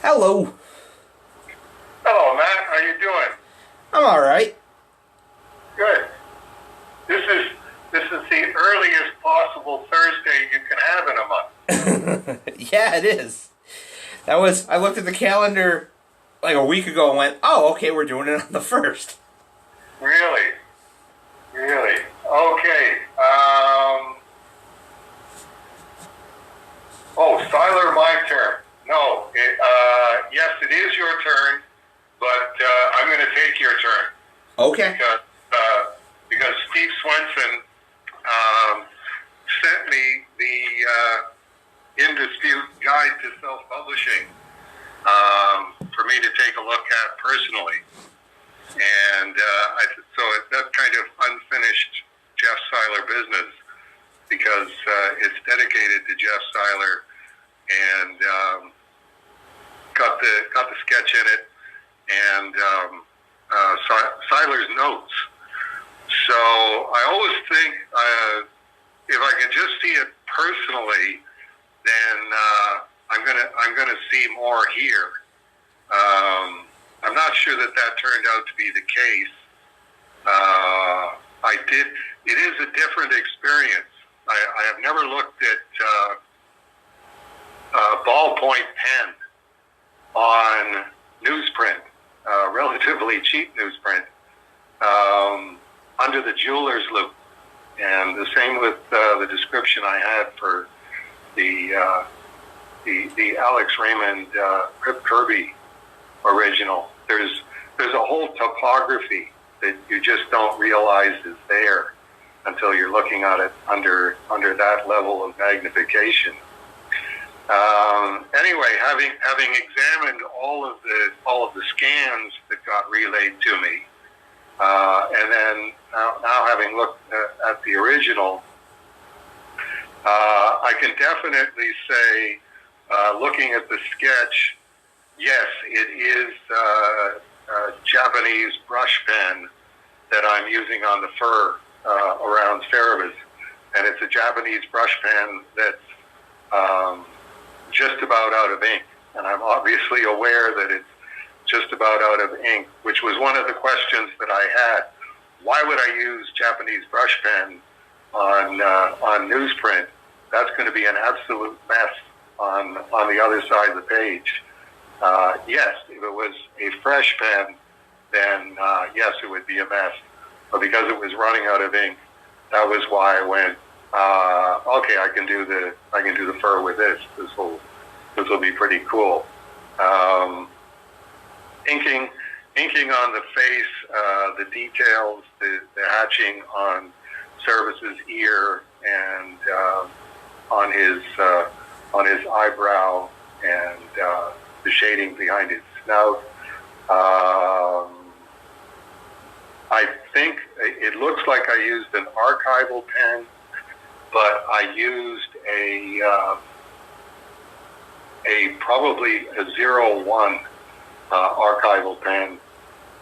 Hello. Hello, Matt. How you doing? I'm all right. Good. This is the earliest possible Thursday you can have in a month. Yeah, it is. I looked at the calendar like a week ago and went, oh, okay, we're doing it on the 1st. Really? Really? Okay. Seiler, my turn. No. Yes, it is your turn, but I'm going to take your turn. Okay. Because Steve Swenson sent me the In Dispute Guide to Self-Publishing for me to take a look at personally. And that's kind of unfinished Jeff Seiler business because it's dedicated to Jeff Seiler and got the sketch in it and Seiler's notes. So I always think if I can just see it personally, then I'm gonna see more here. I'm not sure that turned out to be the case. It is a different experience. I have never looked at ballpoint pen on newsprint, relatively cheap newsprint, under the jeweler's loop. And the same with the description I had for the Alex Raymond Rip Kirby original. There's a whole topography that you just don't realize is there until you're looking at it under that level of magnification. Anyway, having examined all of the scans that got relayed to me, and then now having looked at the original, I can definitely say, looking at the sketch, yes, it is Japanese brush pen that I'm using on the fur around Cerebus, and it's a Japanese brush pen that's just about out of ink, and I'm obviously aware that it's just about out of ink, which was one of the questions that I had. Why would I use Japanese brush pen on newsprint? That's going to be an absolute mess on the other side of the page. Yes, if it was a fresh pen, then yes, it would be a mess. But because it was running out of ink, that was why I went, okay, I can do the fur with this. This will be pretty cool. Inking on the face, the details, the hatching on Cerebus's ear and on his eyebrow and the shading behind his snout. I think it looks like I used an archival pen, but I used probably a 01 archival pen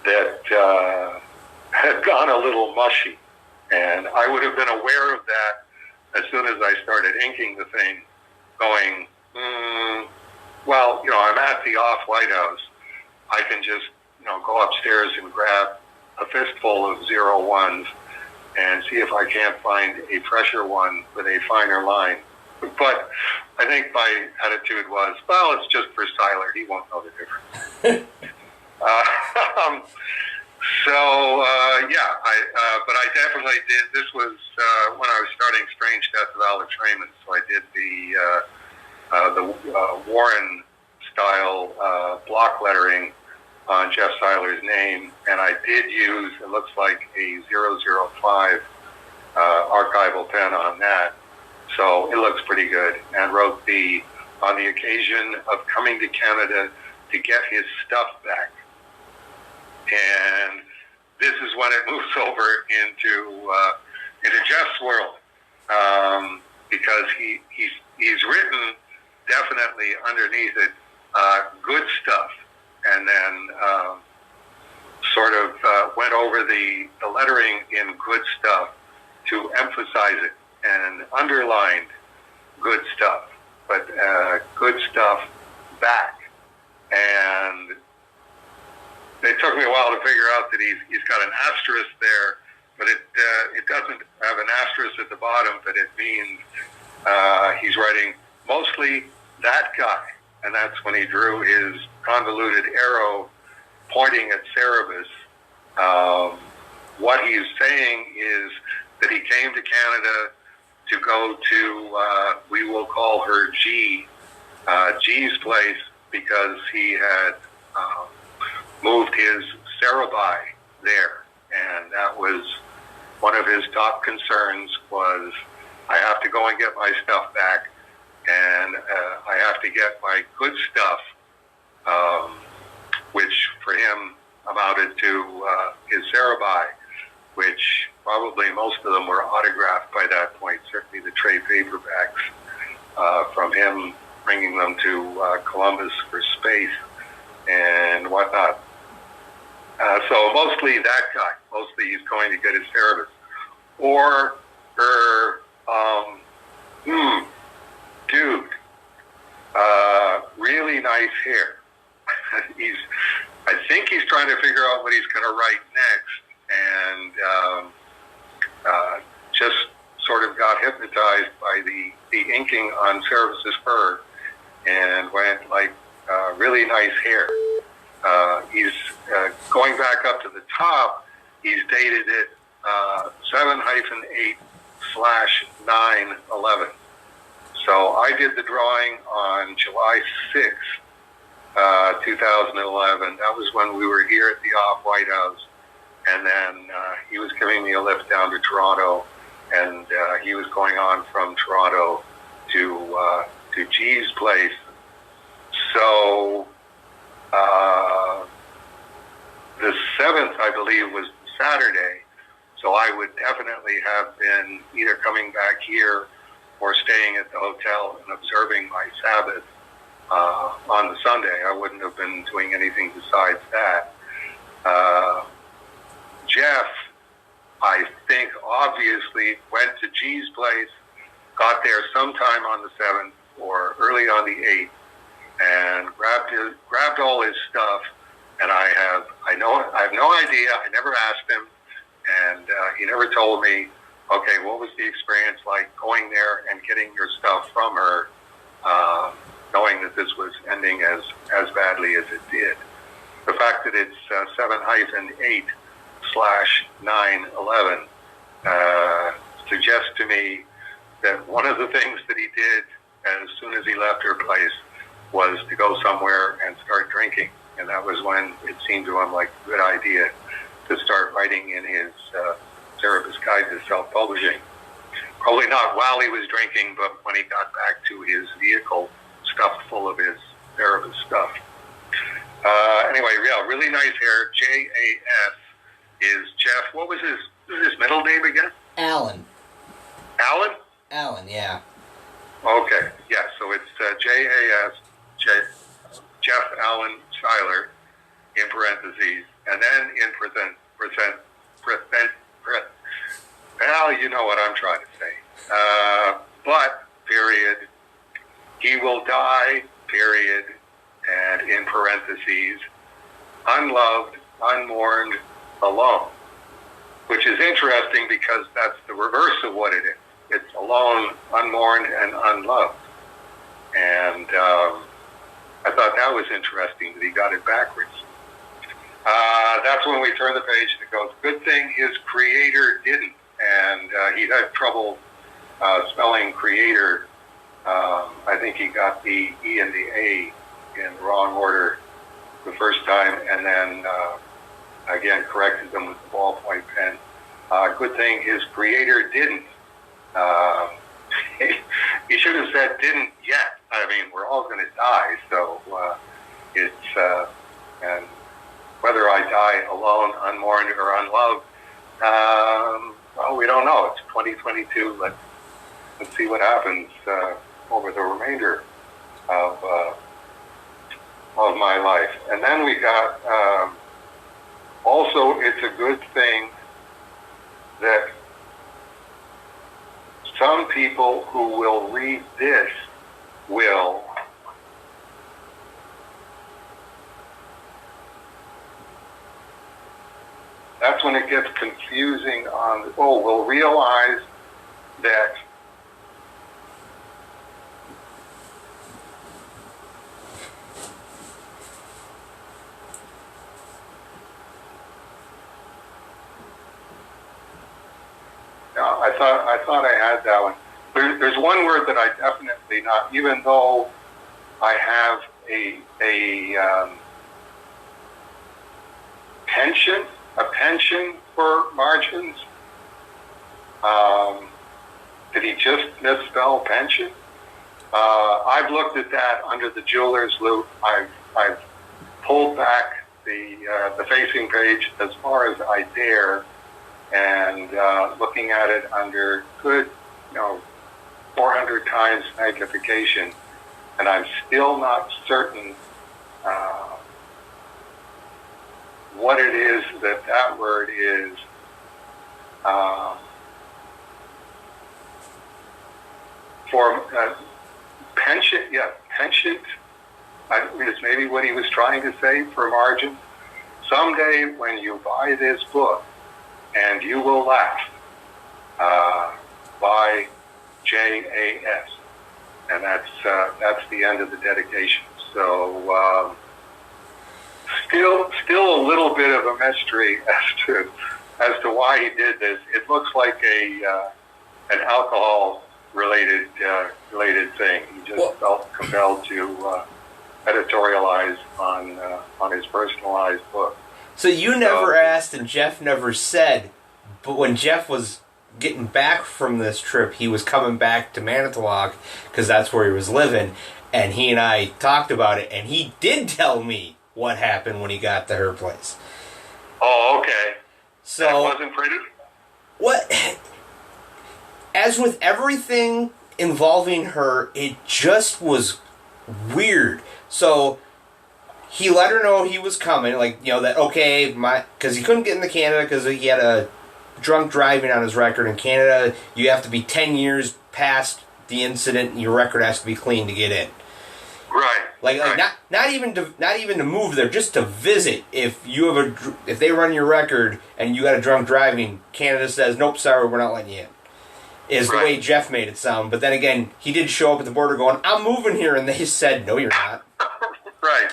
that had gone a little mushy, and I would have been aware of that as soon as I started inking the thing, going, well, I'm at the off-White House. I can just, go upstairs and grab a fistful of 01s and see if I can't find a fresher one with a finer line. But I think my attitude was, well, it's just for Seiler. He won't know the difference. But I definitely did. This was when I was starting Strange Death of Alex Raymond, so I did the Warren style block lettering on Jeff Seiler's name, and I did use, it looks like a 005 archival pen on that, so it looks pretty good, and wrote on the occasion of coming to Canada to get his stuff back. And this is when it moves over into Jeff's world, because he's written definitely underneath it good stuff, and then sort of went over the lettering in good stuff to emphasize it, and underlined good stuff, but good stuff back. And it took me a while to figure out that he's got an asterisk there, but it doesn't have an asterisk at the bottom, but it means he's writing mostly that guy. And that's when he drew his convoluted arrow pointing at Cerebus. What he's saying is that he came to Canada to go to, we will call her G's place, because he had moved his Cerebi there. And that was one of his top concerns, was I have to go and get my stuff back, and I have to get my good stuff, which for him amounted to his Cerebi, which probably most of them were autographed by that point, certainly the trade paperbacks from him bringing them to Columbus for space and whatnot. So mostly that guy. Mostly he's going to get his Cerebus. Or her, dude, really nice hair. I think he's trying to figure out what he's going to write next, and just sort of got hypnotized by the inking on Cerebus's fur, and went like, really nice hair. He's going back up to the top. He's dated it 7-8/9/11. So I did the drawing on July 6th, 2011. That was when we were here at the Off-White House. And then he was giving me a lift down to Toronto, and he was going on from Toronto to G's place. So the 7th, I believe, was Saturday. So I would definitely have been either coming back here or staying at the hotel and observing my Sabbath on the Sunday. I wouldn't have been doing anything besides that. Jeff, I think, obviously went to G's place, got there sometime on the 7th or early on the 8th, and grabbed all his stuff. And I have no idea. I never asked him, and he never told me, okay, what was the experience like going there and getting your stuff from her, knowing that this was ending as badly as it did. The fact that it's 7-8/9/11 suggests to me that one of the things that he did as soon as he left her place was to go somewhere and start drinking. And that was when it seemed to him like a good idea to start writing in his Cerebus Guide to Self-Publishing. Probably not while he was drinking, but when he got back to his vehicle stuffed full of his Cerebus stuff. Anyway, yeah, really nice hair. J-A-S is Jeff. What was his middle name again? Alan. Alan? Alan, yeah. Okay, yeah, so it's J-A-S, Jeff Allen Seiler, in parentheses, and then in well, you know what I'm trying to say. But, period, he will die, period, and in parentheses, unloved, unmourned, alone. Which is interesting because that's the reverse of what it is. It's alone, unmourned, and unloved. And I thought that was interesting that he got it backwards. That's when we turn the page and it goes, good thing his creator didn't. And he had trouble spelling creator. I think he got the E and the A in the wrong order the first time, and then again corrected them with the ballpoint pen. Good thing his creator didn't. He should have said didn't yet. I mean, we're all going to die, so it's and whether I die alone, unmourned, or unloved, well, we don't know. It's 2022. Let's see what happens over the remainder of my life. And then we got also, it's a good thing that some people who will read this will that's when it gets confusing on, we'll realize that I thought I had that one. There's one word that I definitely not, even though I have a pension for margins. Did he just misspell pension? I've looked at that under the jeweler's loop. I've pulled back the facing page as far as I dare, and looking at it under good, 400 times magnification, and I'm still not certain what it is that word is. For pension, penchant, is maybe what he was trying to say for margin. Someday when you buy this book, and you will laugh, by J.A.S. And that's the end of the dedication. So still a little bit of a mystery as to why he did this. It looks like an alcohol related thing. He just felt compelled to editorialize on his personalized book. So you never asked and Jeff never said, but when Jeff was getting back from this trip, he was coming back to Manitowoc because that's where he was living, and he and I talked about it, and he did tell me what happened when he got to her place. Oh, okay. So that wasn't pretty? What? As with everything involving her, it just was weird. So he let her know he was coming, because he couldn't get into Canada because he had a drunk driving on his record. In Canada, you have to be 10 years past the incident, and your record has to be clean to get in. Right. Not even to move there, just to visit. If they run your record and you got a drunk driving, Canada says, nope, sorry, we're not letting you in. Is the way Jeff made it sound. But then again, he did show up at the border going, I'm moving here, and they said, no, you're not. Right.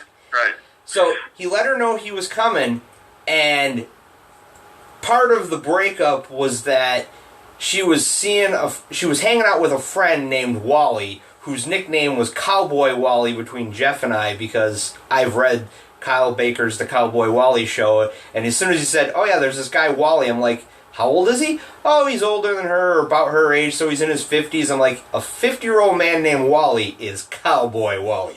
So he let her know he was coming, and part of the breakup was that she was hanging out with a friend named Wally, whose nickname was Cowboy Wally between Jeff and I, because I've read Kyle Baker's The Cowboy Wally Show, and as soon as he said, oh yeah, there's this guy Wally, I'm like, how old is he? Oh, he's older than her, or about her age, so he's in his 50s. I'm like, a 50-year-old man named Wally is Cowboy Wally.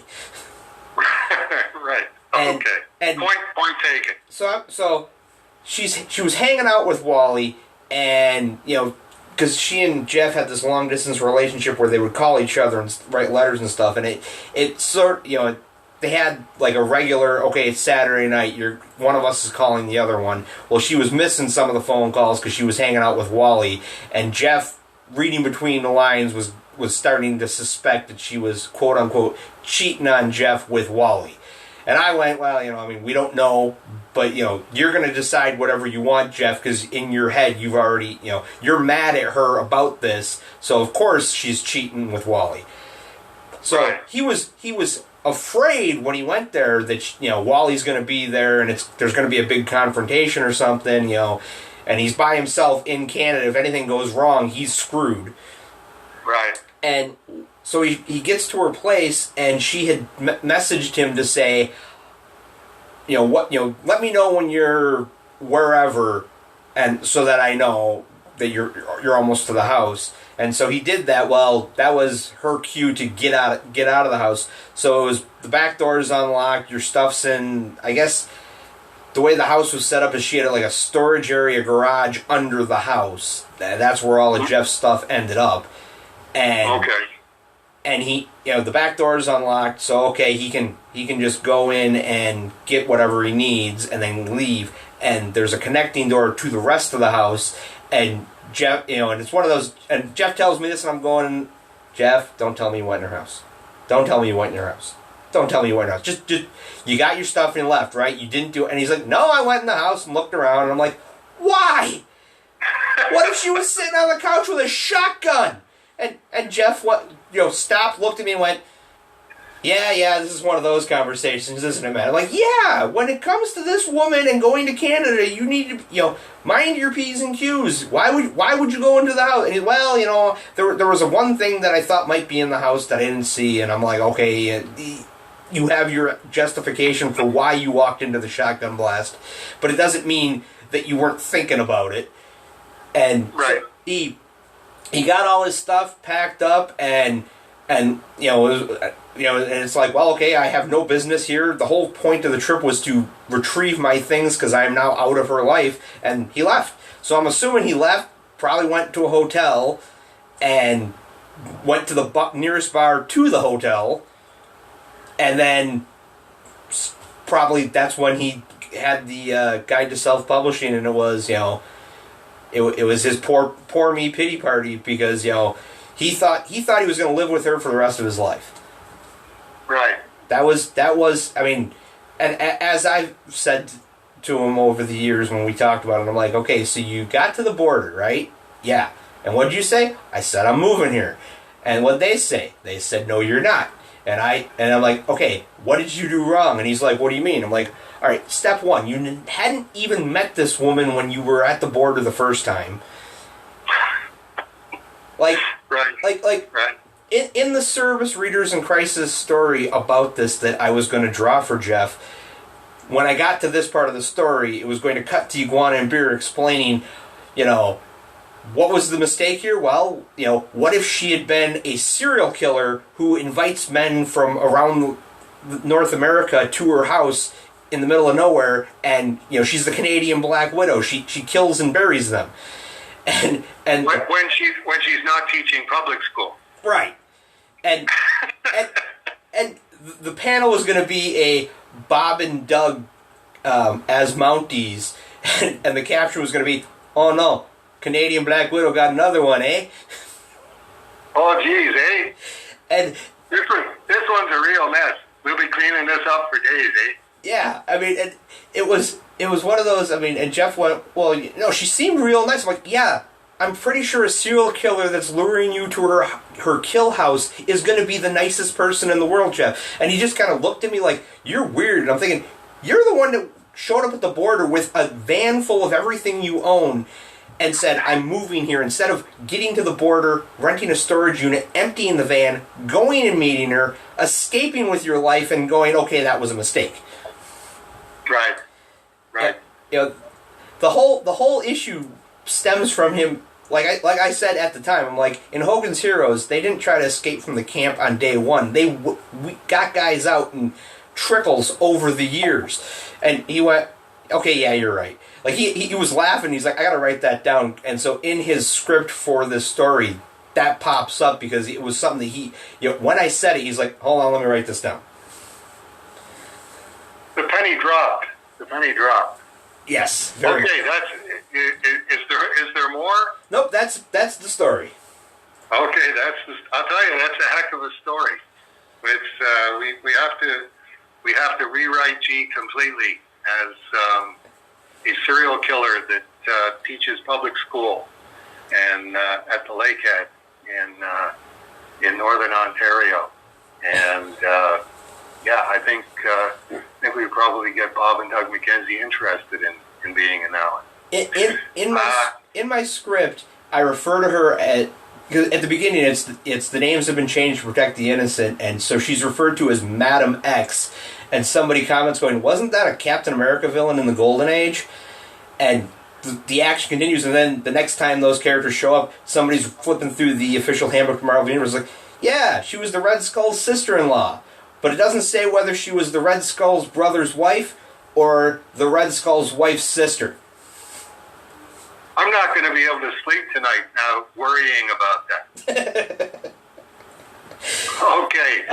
Right. And, okay. And point taken. So she was hanging out with Wally, and because she and Jeff had this long distance relationship where they would call each other and write letters and stuff, and they had like a regular, okay, it's Saturday night, one of us is calling the other one. Well, she was missing some of the phone calls because she was hanging out with Wally, and Jeff, reading between the lines, was starting to suspect that she was, quote unquote, cheating on Jeff with Wally. And I went, well, we don't know, but, you're going to decide whatever you want, Jeff, because in your head you've already, you're mad at her about this, so of course she's cheating with Wally. So right. he was afraid when he went there that, Wally's going to be there and there's going to be a big confrontation or something, and he's by himself in Canada. If anything goes wrong, he's screwed. Right. And so he gets to her place, and she had messaged him to say, let me know when you're wherever, and so that I know that you're almost to the house. And so he did that. Well, that was her cue to get out of the house. So it was, the back door is unlocked, your stuff's in, I guess the way the house was set up is she had like a storage area garage under the house. That's where all of Jeff's stuff ended up. And okay. And he, the back door is unlocked, so okay, he can just go in and get whatever he needs and then leave. And there's a connecting door to the rest of the house, and Jeff, and it's one of those, and Jeff tells me this, and I'm going, Jeff, don't tell me you went in her house. Don't tell me you went in her house. Don't tell me you went in her house. Just, you got your stuff and left, right? You didn't do it. And he's like, no, I went in the house and looked around, and I'm like, why? What if she was sitting on the couch with a shotgun? And Jeff, stopped, looked at me, and went, yeah, this is one of those conversations, isn't it, man? I'm like, yeah, when it comes to this woman and going to Canada, you need to, mind your P's and Q's. Why would you go into the house? And he, well, there was a one thing that I thought might be in the house that I didn't see, and I'm like, okay, you have your justification for why you walked into the shotgun blast, but it doesn't mean that you weren't thinking about it. And right. So he got all his stuff packed up, and and it's like, well, okay, I have no business here. The whole point of the trip was to retrieve my things because I am now out of her life, and he left. So I'm assuming he left, probably went to a hotel, and went to the nearest bar to the hotel, and then probably that's when he had the guide to self-publishing, and it was, it was his poor me pity party because, he thought he was going to live with her for the rest of his life. Right. That was, I mean, and as I've said to him over the years when we talked about it, I'm like, okay, so you got to the border, right? Yeah. And what did you say? I said, I'm moving here. And what they say? They said, no, you're not. And I'm like, okay, what did you do wrong? And he's like, what do you mean? I'm like, all right, step one, you hadn't even met this woman when you were at the border the first time. Like, right. Right. In the Cerebus Readers in Crisis story about this that I was going to draw for Jeff, when I got to this part of the story, it was going to cut to Iguana and Beer explaining, what was the mistake here? Well, what if she had been a serial killer who invites men from around North America to her house in the middle of nowhere, and she's the Canadian Black Widow. She kills and buries them, and when she's not teaching public school, right? And the panel was going to be a Bob and Doug as Mounties, and the caption was going to be, "Oh no, Canadian Black Widow got another one, eh?" Oh geez, eh? And this one's a real mess. We'll be cleaning this up for days, eh? Yeah, I mean, it was one of those. I mean, and Jeff went, well, she seemed real nice. I'm like, yeah, I'm pretty sure a serial killer that's luring you to her kill house is going to be the nicest person in the world, Jeff. And he just kind of looked at me like, you're weird. And I'm thinking, you're the one that showed up at the border with a van full of everything you own and said, I'm moving here, instead of getting to the border, renting a storage unit, emptying the van, going and meeting her, escaping with your life, and going, okay, that was a mistake. Right. The whole issue stems from him. Like I said at the time, I'm like, in Hogan's Heroes, they didn't try to escape from the camp on day one. We got guys out in trickles over the years, and he went, okay, yeah, you're right. Like he was laughing. He's like, I gotta write that down. And so in his script for this story, that pops up because it was something that he, when I said it, he's like, hold on, let me write this down. The penny dropped. Yes. Okay, is there more? Nope, that's the story. Okay, I'll tell you, that's a heck of a story. It's we have to rewrite G completely as a serial killer that teaches public school and at the Lakehead in northern Ontario, and I think we would probably get Bob and Doug McKenzie interested in being in that one. In my script, I refer to her at the beginning. It's the names have been changed to protect the innocent, and so she's referred to as Madam X. And somebody comments going, "Wasn't that a Captain America villain in the Golden Age?" And the action continues, and then the next time those characters show up, somebody's flipping through the official handbook of Marvel Universe, like, "Yeah, she was the Red Skull's sister-in-law." But it doesn't say whether she was the Red Skull's brother's wife or the Red Skull's wife's sister. I'm not going to be able to sleep tonight now worrying about that. Okay.